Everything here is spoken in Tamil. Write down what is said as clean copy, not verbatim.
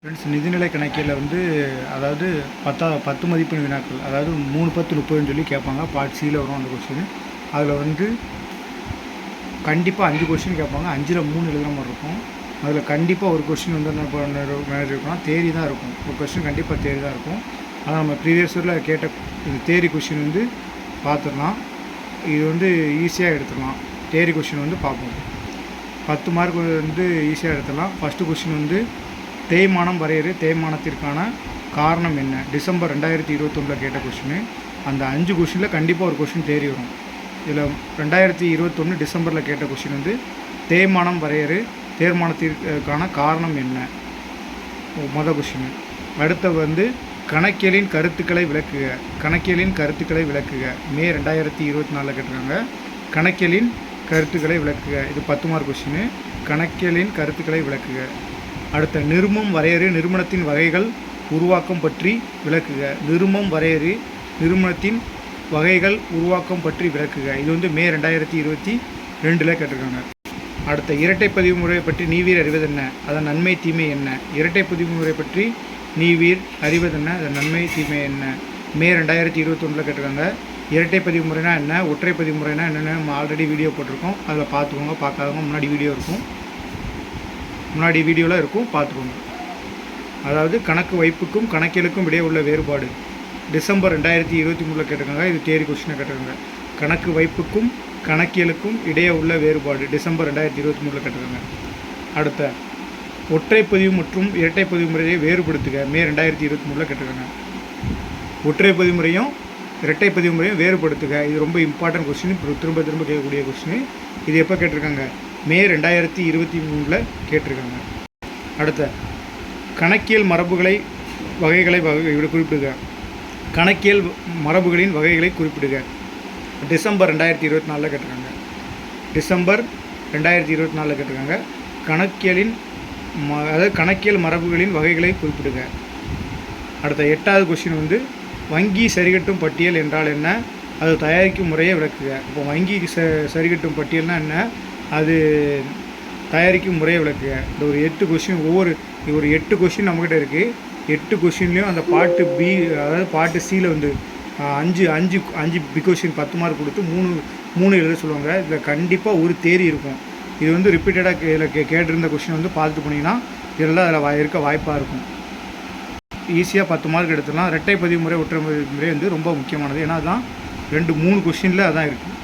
ஃப்ரெண்ட்ஸ், நிதிநிலை கணக்கியலில் வந்து அதாவது 10 மதிப்பெண் வினாக்கள், அதாவது 3, 10, 30ன்னு சொல்லி கேட்பாங்க. பார்ட் சியில் வரும் அந்த கொஸ்டின். அதில் வந்து கண்டிப்பாக 5 கொஸ்டின் கேட்பாங்க. 5ல் 3 எழுதுகிற மாதிரி இருக்கும். அதில் கண்டிப்பாக ஒரு கொஸ்டின் வந்து என்ன இருக்குன்னா தேரி தான் இருக்கும். ஒரு கொஸ்டின் கண்டிப்பாக தேரி தான் இருக்கும். ஆனால் நம்ம ப்ரீவியஸ் இயரில் கேட்ட இந்த தேரி கொஸ்டின் வந்து பார்த்துடலாம். இது வந்து ஈஸியாக எடுத்துடலாம். தேரி கொஸ்டின் வந்து பார்ப்போம். 10 மார்க் வந்து ஈஸியாக எடுத்துடலாம். ஃபஸ்ட்டு கொஸ்டின் வந்து தேய்மானம் வரையறு, தேய்மானத்திற்கான காரணம் என்ன? டிசம்பர் 2021 கேட்ட கொஸ்டின். அந்த 5 கொஸ்டினில் கண்டிப்பாக ஒரு கொஸ்டின் தேறி வரும். இதில் 2021 டிசம்பரில் கேட்ட கொஸ்டின் வந்து தேய்மானம் வரையறு, தேய்மானத்திற்கான காரணம் என்ன? மொதல் கொஸ்டின். அடுத்த வந்து கணக்கியலின் கருத்துக்களை விளக்குக. கணக்கியலின் கருத்துக்களை விளக்குக. மே 2024 கேட்டிருக்காங்க. கணக்கியலின் கருத்துக்களை விளக்குக. இது 10 மார்க் கொஸ்டின். கணக்கியலின் கருத்துக்களை விளக்குக. அடுத்த நிருமம் வரையறு, நிறுவனத்தின் வகைகள் உருவாக்கம் பற்றி விளக்குக. நிருமம் வரையறு, நிறுவனத்தின் வகைகள் உருவாக்கம் பற்றி விளக்குக. இது வந்து மே 2022 கேட்டிருக்காங்க. அடுத்த இரட்டை பதிவு முறை பற்றி நீவீர் அறிவதென்ன? அதன் நன்மை தீமை என்ன? இரட்டை பதிவு முறை பற்றி நீவீர் அறிவதென்ன? அதன் நன்மை தீமை என்ன? மே 2021 கேட்டிருக்காங்க. இரட்டை பதிவு முறைனா என்ன, ஒற்றை பதிவு முறைனா என்னென்னு நம்ம ஆல்ரெடி வீடியோ போட்டிருக்கோம். அதில் பார்த்துக்கோங்க. பார்க்காதவங்க முன்னாடி வீடியோவில் இருக்கும், பார்த்துக்கோங்க. அதாவது கணக்கு வைப்புக்கும் கணக்கியலுக்கும் இடையே உள்ள வேறுபாடு. டிசம்பர் 2023 கேட்டிருக்காங்க. இது தேரி கொஸ்டினை கேட்டிருக்காங்க. கணக்கு வைப்புக்கும் கணக்கியலுக்கும் இடையே உள்ள வேறுபாடு டிசம்பர் 2023 கேட்டிருக்காங்க. அடுத்த ஒற்றை பதிவு மற்றும் இரட்டை பதிவு முறையை வேறுபடுத்துக. மே 2023 கேட்டிருக்காங்க. ஒற்றை பதிவு முறையும் இரட்டை பதிவு முறையும் வேறுபடுத்துக. இது ரொம்ப இம்பார்ட்டன்ட் கொஸ்டின், திரும்ப கேட்கக்கூடிய கொஸ்டின். இது எப்போ கேட்டிருக்காங்க? மே 2023 கேட்டிருக்காங்க. அடுத்த கணக்கியல் மரபுகளை வகைகளை குறிப்பிடுக. கணக்கியல் மரபுகளின் வகைகளை குறிப்பிடுக. டிசம்பர் 2024 கேட்டிருக்காங்க. டிசம்பர் 2024 கேட்டிருக்காங்க. கணக்கியலின் அதாவது கணக்கியல் மரபுகளின் வகைகளை குறிப்பிடுக. அடுத்த 8வது கொஸ்டின் வந்து வங்கி சரிகட்டும் பட்டியல் என்றால் என்ன? அது தயாரிக்கும் முறையை விளக்குக. இப்போ வங்கி சரிகட்டும் பட்டியல்னால் என்ன? அது தயாரிக்கும் முறையை விளக்குக. இந்த ஒரு 8 கொஸ்டின், ஒரு 8 கொஸ்டின் நம்மக்கிட்ட இருக்குது. 8 கொஸ்டின்லேயும் அந்த பார்ட்டு பி, அதாவது பார்ட்டு சியில் வந்து 5 பி கொஸ்டின் 10 மார்க் கொடுத்து 3 எழுத சொல்லுவாங்க. இதில் கண்டிப்பாக ஒரு தேரி இருக்கும். இது வந்து ரிப்பீட்டடாக இதில் கேட்டிருந்த கொஸ்டின் வந்து பார்த்துட்டு போனீங்கன்னா இதெல்லாம் அதில் இருக்க வாய்ப்பாக இருக்கும். ஈஸியாக 10 மார்க் எடுத்துடலாம். இரட்டை பதிவு முறை, ஒற்றை பதிவு முறை வந்து ரொம்ப முக்கியமானது. ஏன்னா அதுதான் 2-3 கொஸ்டினில் அதான் இருக்குது.